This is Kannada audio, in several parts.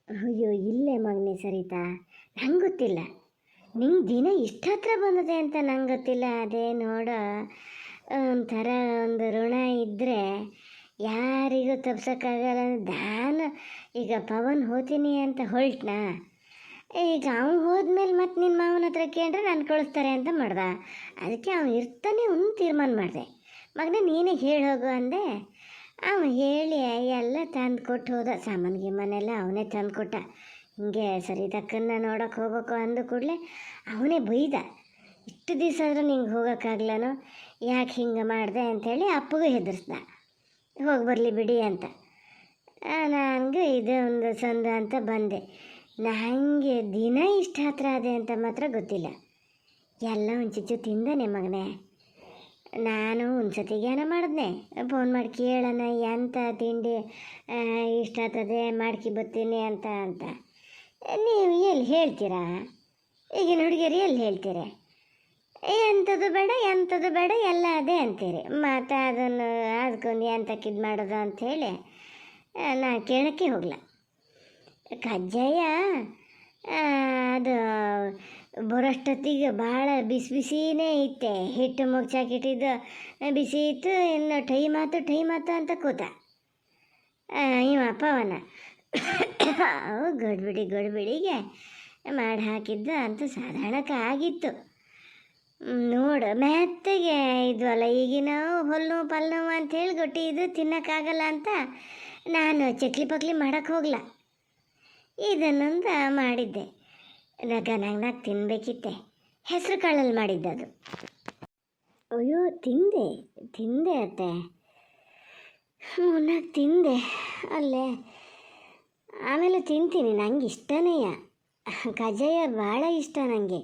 ಅಯ್ಯೋ ಇಲ್ಲೇ ಮಗನೇ ಸರಿತಾ, ನಂಗೆ ಗೊತ್ತಿಲ್ಲ. ನಿಂಗೆ ದಿನ ಇಷ್ಟ ಹತ್ರ ಬಂದಿದೆ ಅಂತ ನಂಗೆ ಗೊತ್ತಿಲ್ಲ. ಅದೇ ನೋಡೋ ಒಂಥರ ಒಂದು ಋಣ ಇದ್ದರೆ ಯಾರಿಗೂ ತಪ್ಸೋಕ್ಕಾಗಲ್ಲ. ನಾನು ಈಗ ಪವನ್ ಹೋತೀನಿ ಅಂತ ಹೊಲ್ಟ್ನಾ, ಈಗ ಅವ್ನು ಹೋದ್ಮೇಲೆ ಮತ್ತೆ ನಿನ್ನ ಮಾವನ ಹತ್ರ ಕೇಳ್ರೆ ನಾನು ಕಳಿಸ್ತಾರೆ ಅಂತ ಮಾಡ್ದ. ಅದಕ್ಕೆ ಅವ್ನು ಇರ್ತಾನೆ ಅವ್ನು ತೀರ್ಮಾನ ಮಾಡಿದೆ. ಮಗನೇ ನೀನೇ ಹೇಳಿ ಹೋಗು ಅಂದೆ. ಅವನು ಹೇಳಿ ಎಲ್ಲ ತಂದು ಕೊಟ್ಟು ಹೋದ. ಸಾಮಾನು ಗಿಮಾನೆಲ್ಲ ಅವನೇ ತಂದು ಕೊಟ್ಟ. ಹಿಂಗೆ ಸರಿತಕ್ಕನ್ನ ನೋಡೋಕೆ ಹೋಗ್ಬೇಕು ಅಂದ ಕೂಡಲೇ ಅವನೇ ಬೈದ. ಇಷ್ಟು ದಿವಸ ಆದರೂ ನಿಂಗೆ ಹೋಗೋಕ್ಕಾಗ್ಲನೋ, ಯಾಕೆ ಹಿಂಗೆ ಮಾಡಿದೆ ಅಂಥೇಳಿ ಅಪ್ಪಗೂ ಹೆದರ್ಸ್ದ. ಹೋಗಿ ಬರಲಿ ಬಿಡಿ ಅಂತ. ನನಗೆ ಇದೇ ಒಂದು ಸಂದ ಅಂತ ಬಂದೆ. ನನಗೆ ದಿನ ಇಷ್ಟ ಹತ್ರ ಅದೇ ಅಂತ ಮಾತ್ರ ಗೊತ್ತಿಲ್ಲ. ಎಲ್ಲ ಒಂಚೂಚು ತಿಂದಾನೆ ಮಗನೇ. ನಾನು ಒಂದು ಸತಿಗೆ ಏನೋ ಮಾಡಿದ್ನೆ, ಫೋನ್ ಮಾಡಿ ಕೇಳೋಣ ಎಂಥ ತಿಂಡಿ ಇಷ್ಟ ಆಗ್ತದೆ ಮಾಡ್ಕಿ ಬರ್ತೀನಿ ಅಂತ ಅಂತ. ನೀವು ಎಲ್ಲಿ ಹೇಳ್ತೀರಾ? ಈಗಿನ ಹುಡುಗಿಯರು ಎಲ್ಲಿ ಹೇಳ್ತೀರಿ? ಎಂಥದ್ದು ಬೇಡ ಎಂಥದ್ದು ಬೇಡ ಎಲ್ಲ ಅದೇ ಅಂತೀರಿ. ಮತ್ತು ಅದನ್ನು ಅದಕ್ಕೊಂದು ಎಂಥಕ್ಕೆ ಇದು ಮಾಡೋದು ಅಂಥೇಳಿ ನಾನು ಕೇಳೋಕ್ಕೆ ಹೋಗಲ್ಲ. ಕಜ್ಜಾಯ ಅದು ಬರೋಷ್ಟೊತ್ತಿಗೆ ಭಾಳ ಬಿಸಿ ಬಿಸಿನೇ ಇತ್ತೆ. ಹಿಟ್ಟು ಮುಗ್ಚಾಕಿಟ್ಟಿದ್ದು ಬಿಸಿ ಇತ್ತು. ಇನ್ನು ಟೈಮ್ ಆಯ್ತು ಅಂತ ಕೂತ ಇವ ಪವನ ಗಡ್ಬಿಡಿಗೆ ಮಾಡಿ ಹಾಕಿದ್ದು ಅಂತ ಸಾಧಾರಣಕ್ಕೆ ಆಗಿತ್ತು. ನೋಡು ಮೆತ್ತಗೆ ಇದ್ವಲ್ಲ ಈಗಿನ ಹೊಲ್ಲು ಪಲ್ಲು ಅಂಥೇಳಿ ಗೊಟ್ಟಿ ಇದು ತಿನ್ನೋಕ್ಕಾಗಲ್ಲ ಅಂತ ನಾನು ಚಕ್ಲಿ ಪಕ್ಲಿ ಮಾಡೋಕ್ಕೆ ಹೋಗಲ್ಲ. ಇದನ್ನೊಂದು ಮಾಡಿದ್ದೆ. ನಂಗೆ ತಿನ್ನಬೇಕಿತ್ತೆ. ಹೆಸರು ಕಾಳಲ್ಲಿ ಮಾಡಿದ್ದದು. ಅಯ್ಯೋ ತಿಂದೆ ಅತ್ತೆ, ಮುನ್ನಾಗ ತಿಂದೆ ಅಲ್ಲೇ. ಆಮೇಲೆ ತಿಂತೀನಿ, ನಂಗೆ ಇಷ್ಟನೇ. ಕಜ್ಜಾಯ ಭಾಳ ಇಷ್ಟ ನನಗೆ.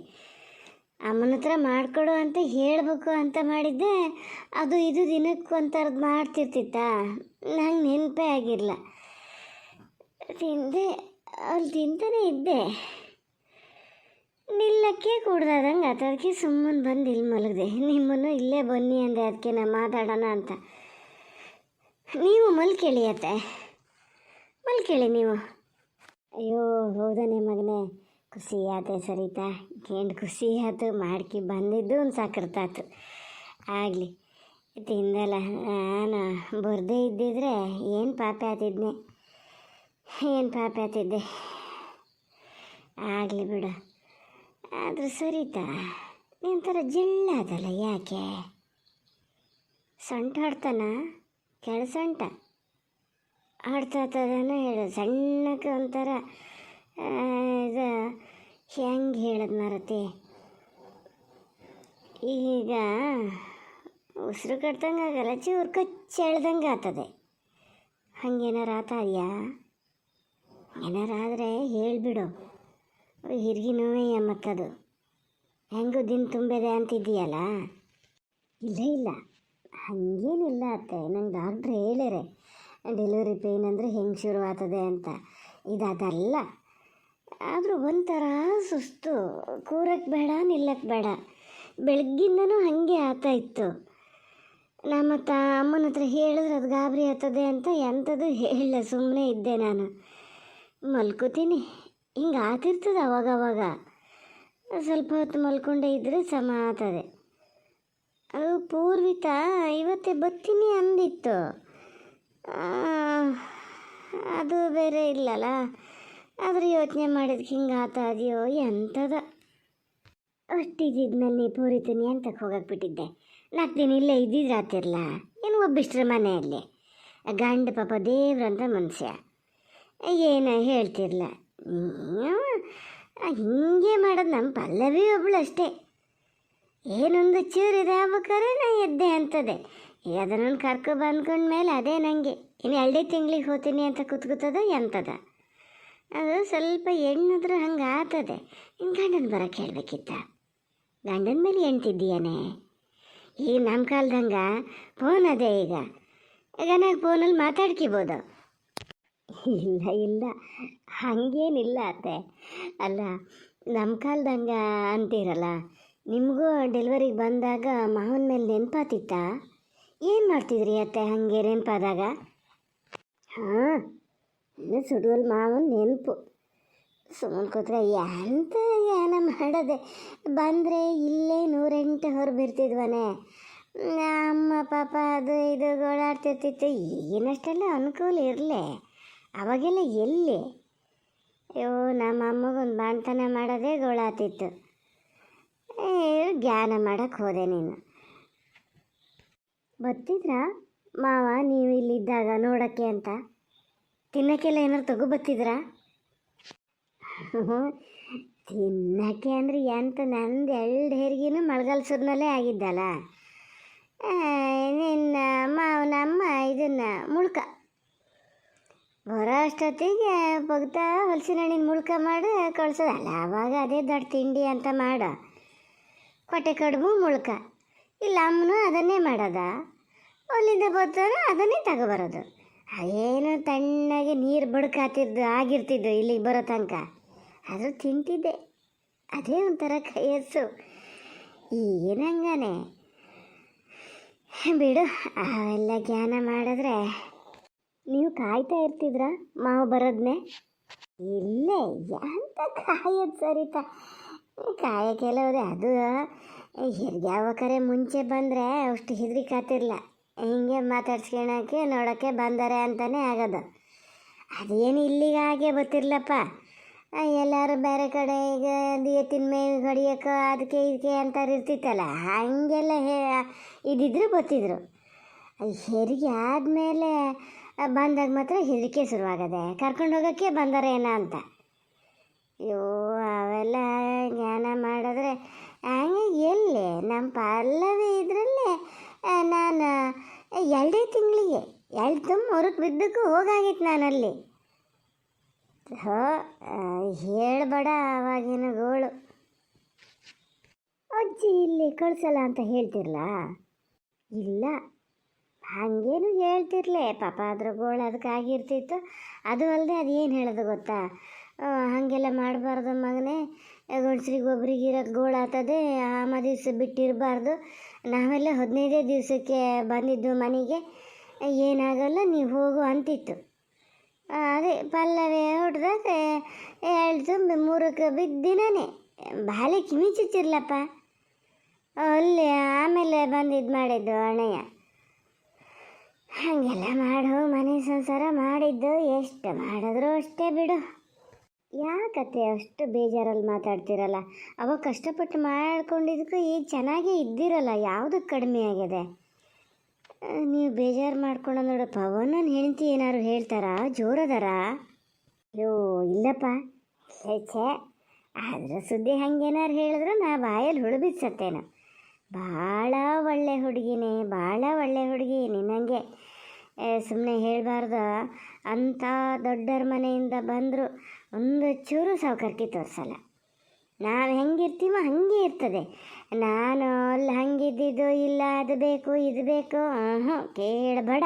ಅಮ್ಮನ ಹತ್ರ ಮಾಡಿಕೊಡು ಅಂತ ಹೇಳಬೇಕು ಅಂತ ಮಾಡಿದ್ದೆ. ಅದು ಇದು ದಿನಕ್ಕೆ ಒಂಥರದ್ದು ಮಾಡ್ತಿರ್ತಿತ್ತ, ನಂಗೆ ನೆನಪೇ ಆಗಿರಲ್ಲ. ತಿಂದೆ, ಅಲ್ಲಿ ತಿಂತಾನೆ ಇದ್ದೆ. ನಿಲ್ಲಕ್ಕೆ ಕೂಡ್ದಂಗೆ ಆತ. ಅದಕ್ಕೆ ಸುಮ್ಮನೆ ಬಂದು ಇಲ್ಲಿ ಮಲಗಿದೆ. ನಿಮ್ಮನ್ನು ಇಲ್ಲೇ ಬನ್ನಿ ಅಂದೆ, ಅದಕ್ಕೆ ನಾನು ಮಾತಾಡೋಣ ಅಂತ. ನೀವು ಮಲ್ಕೇಳಿ ಅತ್ತೆ, ಮಲ್ಕೇಳಿ ನೀವು. ಅಯ್ಯೋ ಹೌದಾನೆ ಮಗನೇ, ಖುಷಿ ಆತೆ ಸರಿತಾ. ಏನು ಖುಷಿ ಆಯ್ತು, ಮಾಡ್ಕಿ ಬಂದಿದ್ದು ಒಂದು ಸಾಕರ್ತಾತು. ಆಗಲಿ ತಿಂದಲ್ಲ. ನಾನು ಬರದೇ ಇದ್ದಿದ್ರೆ ಏನು ಪಾಪೆ ಆತಿದ್ದೆ. ಆಗಲಿ ಬಿಡು. ಆದರೂ ಸರಿತಾ ಒಂಥರ ಜಿಳ್ಳಾದಲ್ಲ, ಯಾಕೆ? ಸೊಂಟ ಆಡ್ತಾನ, ಕೆಳಸೊಂಟ ಆಡ್ತಾತದನೋ ಹೇಳು. ಸಣ್ಣಕ್ಕೆ ಒಂಥರ ಇದು ಹೆಂಗೆ ಹೇಳೋದು ಮಾರತಿ, ಈಗ ಉಸಿರು ಕಟ್ದಂಗೆ ಆಗಲ್ಲ, ಚೂರು ಕಚ್ಚೆಳ್ದಂಗೆ ಆಗ್ತದೆ. ಹಂಗೇನಾರು ಆತಾದ್ಯಾ? ಏನಾರಾದರೆ ಹೇಳಿಬಿಡು. ಹಿರಿಗಿ ನೋವಯ್ಯ ಮತ್ತದು. ಹೆಂಗೂ ದಿನ ತುಂಬಿದೆ ಅಂತಿದ್ದೀಯಲ್ಲ. ಇಲ್ಲ ಹಾಗೇನಿಲ್ಲ ಅತ್ತೆ, ನಂಗೆ ಡಾಕ್ಟ್ರ್ ಹೇಳ್ಯಾರೆ ಡೆಲಿವರಿ ಪೇಯ್ನ್ ಅಂದರೆ ಹೆಂಗೆ ಶುರು ಆಗ್ತದೆ ಅಂತ. ಇದಲ್ಲ, ಆದರೂ ಒಂಥರ ಸುಸ್ತು, ಕೂರಕ್ಕೆ ಬೇಡ ನಿಲ್ಲಕ್ಕೆ ಬೇಡ. ಬೆಳಗ್ಗಿಂದನೂ ಹಾಗೆ ಆಗ್ತಾಯಿತ್ತು. ನಾ ಮತ್ತು ಅಮ್ಮನ ಹತ್ರ ಹೇಳಿದ್ರೆ ಅದು ಗಾಬರಿ ಆಗ್ತದೆ ಅಂತ ಎಂಥದ್ದು ಹೇಳಿಲ್ಲ, ಸುಮ್ಮನೆ ಇದ್ದೆ ನಾನು. ಮಲ್ಕೋತೀನಿ, ಹಿಂಗೆ ಆಗ್ತಿರ್ತದೆ ಅವಾಗವಾಗ. ಸ್ವಲ್ಪ ಹೊತ್ತು ಮಲ್ಕೊಂಡೇ ಇದ್ದರೆ ಸಮ ಆಗ್ತದೆ. ಅದು ಪೂರ್ವಿತ ಇವತ್ತೇ ಬರ್ತೀನಿ ಅಂದಿತ್ತು, ಅದು ಬೇರೆ ಇಲ್ಲಲ್ಲ. ಆದರೆ ಯೋಚನೆ ಮಾಡಿದಕ್ಕೆ ಹಿಂಗೆ ಆತಾದೆಯೋ ಎಂಥದ. ಅಷ್ಟಿದ್ದಲ್ಲಿ ಪೂರಿತೀನಿ ಅಂತಕ್ಕೆ ಹೋಗಕ್ಕೆ ಬಿಟ್ಟಿದ್ದೆ. 4 ದಿನ ಇಲ್ಲೇ ಇದ್ದಿದ್ರೆ ಆತಿರಲ್ಲ. ಏನು ಒಬ್ಬಿಷ್ಟ್ರ ಮನೆಯಲ್ಲಿ ಗಂಡ ಪಾಪ ದೇವ್ರಂತ ಮನುಷ್ಯ, ಏನು ಹೇಳ್ತಿರ್ಲ. ಹಿಂಗೆ ಮಾಡೋದು. ನಮ್ಮ ಪಲ್ಲವಿ ಒಬ್ಳು ಅಷ್ಟೇ, ಏನೊಂದು ಚೂರು ಇದಾಗ್ಬೇಕಾದ್ರೆ ನಾ ಎದ್ದೆ ಅಂತದೆ. ಈಗ ಅದನ್ನೊಂದು ಕರ್ಕೊ ಬಂದ್ಕೊಂಡ್ಮೇಲೆ ಅದೇ ನನಗೆ ಇನ್ನು 2 ತಿಂಗಳಿಗೆ ಹೋಗ್ತೀನಿ ಅಂತ ಕೂತ್ಕೋತದ ಎಂಥದ. ಅದು ಸ್ವಲ್ಪ ಹೆಣ್ಣಾದ್ರೂ ಹಂಗೆ ಆಗ್ತದೆ. ಇನ್ನು ಗಂಡನ ಬರೋಕ್ಕೆ ಹೇಳಬೇಕಿತ್ತ. ಗಂಡನ ಮೇಲೆ ಹೆಣ್ತಿದ್ದೀಯಾನೆ. ಈಗ ನಮ್ಮ ಕಾಲದಂಗೆ ಫೋನ್ ಅದೇ. ಈಗ ನಾನು ಫೋನಲ್ಲಿ ಮಾತಾಡ್ಕಿಬೋದು. ಇಲ್ಲ ಹಾಗೇನಿಲ್ಲ ಅತ್ತೆ. ಅಲ್ಲ, ನಮ್ಮ ಕಾಲದಂಗೆ ಅಂತೀರಲ್ಲ, ನಿಮಗೂ ಡೆಲಿವರಿಗೆ ಬಂದಾಗ ಮಾವನ ಮೇಲೆ ನೆನಪಾತಿತ್ತ? ಏನು ಮಾಡ್ತಿದ್ರಿ ಅತ್ತೆ ಹಾಗೆ ನೆನಪಾದಾಗ? ಹಾಂ, ಇನ್ನು ಸುಡುವಲ್ ಮಾವನ ನೆನಪು. ಸುಮ್ಮನೆ ಕೂತ್ರೆ ಎಂತ ಏನ ಮಾಡೋದೆ, ಬಂದರೆ ಇಲ್ಲೇ 108 ಹೊರಬಿರ್ತಿದ್ವನೆ. ಅಮ್ಮ ಪಾಪ ಅದು ಇದು ಗೋಳಾಡ್ತಿರ್ತಿತ್ತು. ಈಗಿನಷ್ಟೆಲ್ಲ ಅನುಕೂಲ ಇರಲಿ, ಅವಾಗೆಲ್ಲ ಎಲ್ಲಿ. ಅಯ್ಯೋ, ನಮ್ಮ ಅಮ್ಮಗೊಂದು ಬಾಣ್ತನ ಮಾಡೋದೇ ಗೋಳಾತಿತ್ತು. ಜ್ಞಾನ ಮಾಡೋಕ್ಕೆ ಹೋದೆ ನೀನು. ಬರ್ತಿದ್ರಾ ಮಾವ ನೀವು ಇಲ್ಲಿದ್ದಾಗ ನೋಡೋಕ್ಕೆ ಅಂತ? ತಿನ್ನೋಕ್ಕೆಲ್ಲ ಏನಾರು ತಗೊಬರ್ತಿದ್ರಾ? ತಿನ್ನೋಕ್ಕೆ ಅಂದರೆ ಎಂತ, ನಂದು 2 ಹೆರಿಗೆನೂ ಮಳೆಗಾಲ ಸುರ್ನಲ್ಲೇ ಆಗಿದ್ದಲ್ಲ. ನಿನ್ನ ಮಾವನಮ್ಮ ಇದನ್ನು ಮುಳ್ಕ ಬರೋ ಅಷ್ಟೊತ್ತಿಗೆ ಬಗ್ತಾ ಹೊಲಸಿನ ಹಣ್ಣಿನ ಮುಳ್ಕ ಮಾಡಿ ಕಳ್ಸೋದಲ್ಲ. ಆವಾಗ ಅದೇ ದೊಡ್ಡ ತಿಂಡಿ ಅಂತ ಮಾಡ. ಕೊಟ್ಟೆ ಕಡುಬು ಮುಳ್ಕ, ಇಲ್ಲ ಅಮ್ಮನೂ ಅದನ್ನೇ ಮಾಡೋದ. ಅಲ್ಲಿಂದ ಬರ್ತಾರೋ ಅದನ್ನೇ ತಗೊಬರೋದು. ಏನು ತಣ್ಣಗೆ ನೀರು ಬಡ್ಕಾತಿದ್ದು ಆಗಿರ್ತಿದ್ದು ಇಲ್ಲಿಗೆ ಬರೋ ತನಕ. ಆದರೂ ತಿಂತಿದ್ದೆ, ಅದೇ ಒಂಥರ ಕೈಯಸ್ಸು. ಏನಂಗಾನೆ ಬಿಡು, ಅವೆಲ್ಲ ಜ್ಞಾನ ಮಾಡಿದ್ರೆ. ನೀವು ಕಾಯ್ತಾ ಇರ್ತಿದ್ರ ಮಾವು ಬರೋದನ್ನೇ? ಇಲ್ಲೇ ಎಂತ ಕಾಯೋದು ಸರಿತಾ, ಕಾಯಕ್ಕೆಲ್ಲ ಹೋದೆ. ಅದು ಹೆರಿಗೆ ಮುಂಚೆ ಬಂದರೆ ಅಷ್ಟು ಹೆದರಿಕಾತಿರ್ಲ. ಹಿಂಗೆ ಮಾತಾಡ್ಸ್ಕೊಳಕ್ಕೆ ನೋಡೋಕ್ಕೆ ಬಂದರೆ ಅಂತಲೇ ಆಗೋದು. ಅದೇನು ಇಲ್ಲಿಗೆ ಹಾಗೆ ಗೊತ್ತಿರ್ಲಪ್ಪ. ಎಲ್ಲರೂ ಬೇರೆ ಕಡೆ ಈಗ ಎತ್ತಿನ ಮೇವು ಹೊಡಿಯೋಕೆ ಅದಕ್ಕೆ ಇದಕ್ಕೆ ಅಂತಾರೆ ಇರ್ತಿತ್ತಲ್ಲ, ಹಾಗೆಲ್ಲ ಇದಿದ್ರು ಗೊತ್ತಿದ್ರು. ಹೆರಿಗೆ ಆದಮೇಲೆ ಬಂದಾಗ ಮಾತ್ರ ಹೆದರಿಕೆ ಶುರುವಾಗದೆ, ಕರ್ಕೊಂಡು ಹೋಗೋಕ್ಕೆ ಬಂದಾರೇನೋ ಅಂತ. ಅಯ್ಯೋ, ಅವೆಲ್ಲ ಜ್ಞಾನ ಮಾಡಿದ್ರೆ ಹಂಗೆ ಎಲ್ಲಿ. ನಮ್ಮ ಪಲ್ಲವಿ ಇದರಲ್ಲೇ ನಾನು 2 ತಿಂಗಳಿಗೆ 2 ತುಂಬ ಹೊರಗೆ ಬಿದ್ದಕ್ಕೂ ಹೋಗಾಗಿತ್ತು ನಾನಲ್ಲಿ. ಹೇಳ್ಬೇಡ ಅವಾಗಿನ ಗೋಳು. ಅಜ್ಜಿ ಇಲ್ಲಿ ಕಳಿಸಲ್ಲ ಅಂತ ಹೇಳ್ತಿರ್ಲಾ? ಇಲ್ಲ, ಹಾಗೇನು ಹೇಳ್ತಿರ್ಲೆ ಪಾಪ. ಅದ್ರ ಗೋಳು ಅದಕ್ಕಾಗಿರ್ತಿತ್ತು. ಅದು ಅಲ್ಲದೆ ಅದೇನು ಹೇಳೋದು ಗೊತ್ತಾ, ಹಾಗೆಲ್ಲ ಮಾಡಬಾರ್ದು ಮಗನೇ, ಗಂಡಸ್ರಿಗೆ ಒಬ್ರಿಗೆ ಇರೋಕ್ಕೆ ಗೋಳು ಆಗ್ತದೆ, ದಿವಸ ಬಿಟ್ಟಿರಬಾರ್ದು. ನಾವೆಲ್ಲ 15 ದಿವಸಕ್ಕೆ ಬಂದಿದ್ದು ಮನೆಗೆ, ಏನಾಗಲ್ಲ ನೀವು ಹೋಗು ಅಂತಿತ್ತು. ಅದೇ ಪಲ್ಲವಿ ಹೊಡೆದಾಗ 2 ತುಂಬಿ 3ಕ್ಕೆ ಬಿದ್ದಿನೇ ಬಾಲೆ ಕಿವಿ ಚುಚ್ಚಿರ್ಲಪ್ಪ. ಅಲ್ಲಿ ಆಮೇಲೆ ಬಂದಿದ್ದು ಮಾಡಿದ್ದು ಅಣ್ಣಯ್ಯ. ಹಾಗೆಲ್ಲ ಮಾಡು, ಮನೆ ಸಂಸಾರ ಮಾಡಿದ್ದು ಎಷ್ಟು ಮಾಡಿದ್ರು ಅಷ್ಟೇ ಬಿಡು. ಯಾಕತ್ತೆ ಅಷ್ಟು ಬೇಜಾರಲ್ಲಿ ಮಾತಾಡ್ತಿರಲ್ಲ? ಅವಾಗ ಕಷ್ಟಪಟ್ಟು ಮಾಡ್ಕೊಂಡಿದ್ದಕ್ಕೂ ಈಗ ಚೆನ್ನಾಗೇ ಇದ್ದಿರಲ್ಲ, ಯಾವುದಕ್ಕೆ ಕಡಿಮೆ ಆಗಿದೆ? ನೀವು ಬೇಜಾರು ಮಾಡ್ಕೊಂಡು ನೋಡು. ಪವನನ ಹೆಂಡತಿ ಏನಾರು ಹೇಳ್ತಾರಾ? ಜೋರದಾರ? ಅಯ್ಯೋ ಇಲ್ಲಪ್ಪ, ಛೇ, ಅದ್ರ ಸುದ್ದಿ ಹಂಗೇನಾರು ಹೇಳಿದ್ರು ನಾ ಬಾಯಲ್ಲಿ ಹುಳು ಬಿಚ್ಚತ್ತೇನು. ಭಾಳ ಒಳ್ಳೆ ಹುಡುಗಿನೇ, ಭಾಳ ಒಳ್ಳೆ ಹುಡುಗಿ. ನಿನ್ನಂಗೆ ಸುಮ್ಮನೆ ಹೇಳಬಾರ್ದು. ಅಂಥ ದೊಡ್ಡರ ಮನೆಯಿಂದ ಬಂದರು ಒಂದು ಚೂರು ಸಾವುಕಾರಿಕೆ ತೋರಿಸಲ್ಲ. ನಾವು ಹೆಂಗಿರ್ತೀವೋ ಹಾಗೆ ಇರ್ತದೆ. ನಾನು ಅಲ್ಲಿ ಹಂಗಿದ್ದಿದ್ದು ಇಲ್ಲ, ಅದು ಬೇಕು ಇದು ಬೇಕು ಕೇಳಬೇಡ.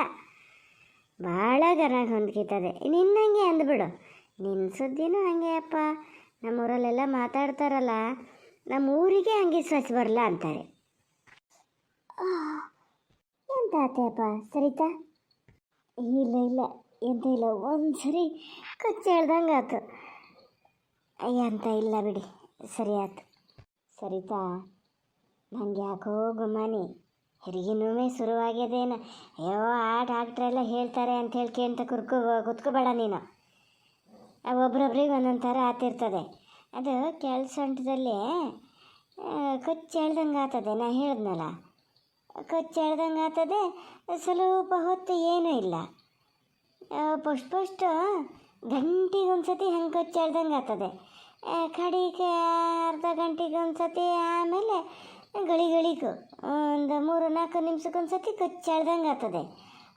ಭಾಳ ಗರಾಗ ಹೊಂದ್ಕಿತದೆ. ನಿನ್ನಂಗೆ ಅಂದ್ಬಿಡು. ನಿನ್ನ ಸುದ್ದಿನೂ ಹಂಗೆ ಅಪ್ಪ. ನಮ್ಮೂರಲ್ಲೆಲ್ಲ ಮಾತಾಡ್ತಾರಲ್ಲ, ನಮ್ಮ ಊರಿಗೆ ಹಂಗೆ ಸ್ವಚ್ಛ ಬರಲ್ಲ ಅಂತಾರೆ. ಎಂತ ಆತೆಯಪ್ಪ ಸರಿತಾ? ಇಲ್ಲ ಎಂತ ಇಲ್ಲ, ಒಂದು ಸರಿ ಕಚ್ಚಿ ಹೇಳ್ದಂಗೆ ಆಯ್ತು. ಎಂತ ಇಲ್ಲ ಬಿಡಿ, ಸರಿ ಆಯ್ತು. ಸರಿತಾ, ನನಗೆ ಯಾಕೋ ಗುಮಾನಿ, ಹೆರಿಗೆ ನೋವೇ ಶುರುವಾಗ್ಯದೇನು. ಅಯ್ಯೋ, ಆ ಡಾಕ್ಟ್ರೆಲ್ಲ ಹೇಳ್ತಾರೆ ಅಂತ ಹೇಳ್ಕೊಂತ ಕುತ್ಕೋಬೇಡ ನೀನು. ಒಬ್ರೊಬ್ರಿಗೆ ಒಂದೊಂದು ಥರ ಆತಿರ್ತದೆ. ಅದು ಕೆಳಸೊಂಟದಲ್ಲಿ ಕಚ್ಚಿ ಹೇಳ್ದಂಗೆ ಆಗ್ತದೆ. ನಾ ಹೇಳಿದ್ನಲ್ಲ, ಕಚ್ಚಿ ಹೇಳ್ದಂಗೆ ಆಗ್ತದೆ. ಸ್ವಲ್ಪ ಹೊತ್ತು ಏನೂ ಇಲ್ಲ, ಫಸ್ಟ್ ಗಂಟೆಗೆ ಒಂದು ಸತಿ ಹಂಗೆ ಕಚ್ಚಿ ಹೇಳ್ದಂಗೆ ಆಗ್ತದೆ. ಕಡೆಗೆ ಅರ್ಧ ಗಂಟೆಗೆ ಒಂದು ಸತಿ, ಆಮೇಲೆ ಗಳಿಗೂ ಒಂದು 3-4 ನಿಮಿಷಕ್ಕೊಂದು ಸತಿ ಕಚ್ಚಿ ಹೇಳ್ದಂಗೆ ಆಗ್ತದೆ.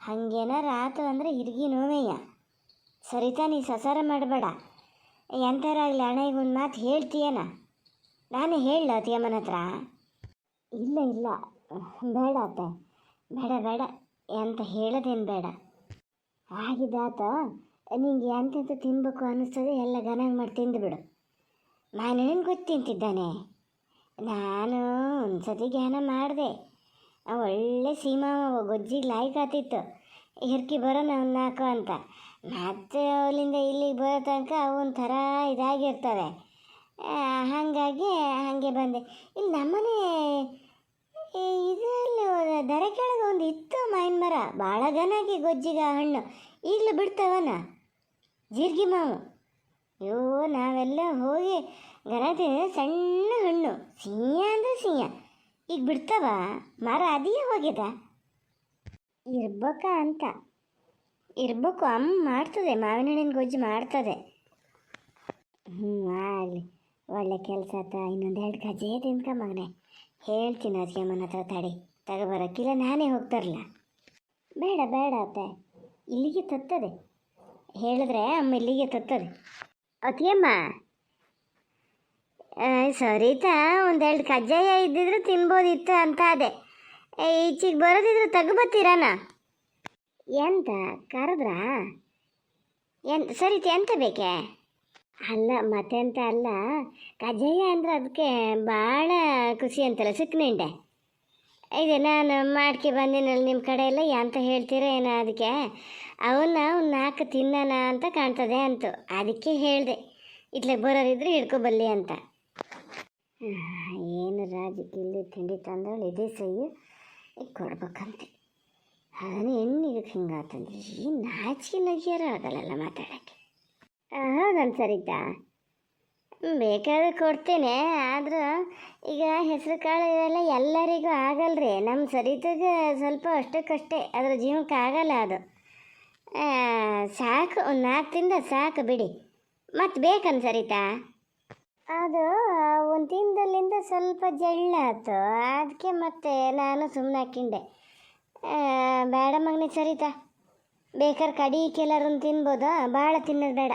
ಹಾಗೇನಾರು ಆತು ಅಂದರೆ ಹಿರ್ಗಿ ನೋವೆಯ್ಯ. ಸರಿತಾ, ನೀ ಸಸಾರ ಮಾಡಬೇಡ. ಎಂಥರಾಗಲಿ ಅಣ್ಣಗೆ ಒಂದು ಮಾತು ಹೇಳ್ತೀಯನ? ನಾನೇ ಹೇಳಲ್ಲ ಅತಿಯಮ್ಮನ ಹತ್ರ? ಇಲ್ಲ ಬೇಡ ಅತ್ತೆ, ಬೇಡ ಎಂತ ಹೇಳೋದೇನು ಬೇಡ. ಆಗಿದ್ದಾತ, ನಿಂಗೆ ಎಂತೆಂತ ತಿನ್ಬೇಕು ಅನ್ನಿಸ್ತದೆ ಎಲ್ಲ ಗನಾಗ ಮಾಡಿ ತಿಂದುಬಿಡು. ನಾನೇನು ಗೊತ್ತು ತಿಂತಿದ್ದಾನೆ. ನಾನು ಒಂದು ಸತಿ ಜ್ಞಾನ ಮಾಡಿದೆ. ಒಳ್ಳೆ ಸೀಮಾ ಗೊಜ್ಜಿಗೆ ಲಾಯ್ಕಾತಿತ್ತು. ಹಿರ್ಕಿ ಬರೋಣ 4 ಅಂತ. ಮತ್ತೆ ಅಲ್ಲಿಂದ ಇಲ್ಲಿಗೆ ಬರೋ ತನಕ ಒಂಥರ ಇದಾಗಿರ್ತವೆ. ಹಾಗಾಗಿ ಹಾಗೆ ಬಂದೆ. ಇಲ್ಲಿ ನಮ್ಮನೆ ಇದರಲ್ಲಿ ದರ ಕೆಳಗೆ ಒಂದು ಇತ್ತು ಮಾವಿನ ಮರ, ಭಾಳ ಘನಾಗಿ ಗೊಜ್ಜಿಗ ಹಣ್ಣು. ಈಗಲೂ ಬಿಡ್ತಾವನ ಜೀರಿಗೆ ಮಾವು. ಅಯ್ಯೋ ನಾವೆಲ್ಲ ಹೋಗಿ ಗಣತಿ ಸಣ್ಣ ಹಣ್ಣು, ಸಿಹಿಯ ಅಂದರೆ ಸಿಹಿಯ. ಈಗ ಬಿಡ್ತಾವ ಮರ ಅದೇ ಹೋಗ್ಯದ ಅಂತ ಇರ್ಬೇಕು. ಅಮ್ಮ ಮಾಡ್ತದೆ, ಮಾವಿನ ಹಣ್ಣಿನ ಗೊಜ್ಜು ಮಾಡ್ತದೆ. ಆಗಲಿ, ಒಳ್ಳೆ ಕೆಲಸ ಆತ. ಇನ್ನೊಂದು 2 ಗಜ್ಜೆ ತಿನ್ಕ ಮಗನೆ. ಹೇಳ್ತೀನಿ ಅದಕ್ಕೆ ಅಮ್ಮನ ಹತ್ರ ತಗೊಬರೋಕ್ಕಿಲ್ಲ, ನಾನೇ ಹೋಗ್ತಾರಲ್ಲ. ಬೇಡ ಅತ್ತೆ, ಇಲ್ಲಿಗೆ ತತ್ತದೆ. ಹೇಳಿದ್ರೆ ಅಮ್ಮ ಇಲ್ಲಿಗೆ ತತ್ತದೆ. ಅತಿಯಮ್ಮ ಸರಿತಾ, 1-2 ಕಜ್ಜಾಯ ಇದ್ದಿದ್ರೆ ತಿನ್ಬೋದಿತ್ತು ಅಂತ ಅದೇ. ಈಚೆಗೆ ಬರೋದಿದ್ರು ತಗೊಬತ್ತೀರಾನ? ಎಂತ ಕರೆದ್ರಾ? ಸರಿತಾ, ಎಂತ ಬೇಕೆ? ಅಲ್ಲ ಮತ್ತೆಂತ ಅಲ್ಲ, ಕಜ್ಜಾಯ ಅಂದ್ರೆ ಅದಕ್ಕೆ ಭಾಳ ಖುಷಿ ಅಂತಲ್ಲ, ಸಿಕ್ಕನಿಂಡೆ. ಇದೆ ನಾನು ಮಾಡ್ಕೆ ಬಂದಿನಲ್ಲ ನಿಮ್ಮ ಕಡೆ ಎಲ್ಲ ಅಂತ ಹೇಳ್ತೀರ ಏನೋ. ಅದಕ್ಕೆ ಅವನ್ನ 4 ತಿನ್ನೋಣ ಅಂತ ಕಾಣ್ತದೆ ಅಂತು, ಅದಕ್ಕೆ ಹೇಳಿದೆ ಇಟ್ಲೆ ಬರೋರಿದ್ರೆ ಹಿಡ್ಕೊಬಲ್ಲಿ ಅಂತ. ಏನು ರಾಜಕ್ಕೆ ಇಲ್ಲಿ ತಿಂಡಿ ತಂದವಳು ಇದೇ ಸಹಿ ಈಗ ಕೊಡ್ಬೇಕಂತೆ. ಅದನ್ನು ಹೆಣ್ಣಿಗೆ ಹಿಂಗಾತಂದ್ರೆ ಈ ನಾಚಿಕೆ ನಗಿಯಾರ ಆಗಲ್ಲ ಮಾತಾಡೋಕ್ಕೆ. ಹೌದನ್ ಸರಿತಾ, ಬೇಕಾದ್ರೆ ಕೊಡ್ತೇನೆ. ಆದರೂ ಈಗ ಹೆಸರು ಕಾಳು ಇವೆಲ್ಲ ಎಲ್ಲರಿಗೂ ಆಗಲ್ರಿ. ನಮ್ಮ ಸರಿತಾಗ ಸ್ವಲ್ಪ ಅಷ್ಟಕ್ಕಷ್ಟೇ, ಅದ್ರ ಜೀವಕ್ಕೆ ಆಗಲ್ಲ ಅದು. ಸಾಕು, ಒಂದು 4 ತಿಂದ ಸಾಕು ಬಿಡಿ. ಮತ್ತು ಬೇಕನ್ ಸರಿತಾ? ಅದು ಒಂದು ತಿಂದಲ್ಲಿಂದ ಸ್ವಲ್ಪ ಜಳ್ಳಾತು, ಅದಕ್ಕೆ ಮತ್ತೆ ನಾನು ಸುಮ್ಮನೆ ಹಾಕಿಂಡೆ. ಬೇಡ ಮಗನೇ ಸರಿತಾ, ಬೇಕಾದ್ರೆ ಕಡಿ ಕೆಲರನ್ನು ತಿನ್ಬೋದಾ, ಭಾಳ ತಿನ್ನೋದು ಬೇಡ.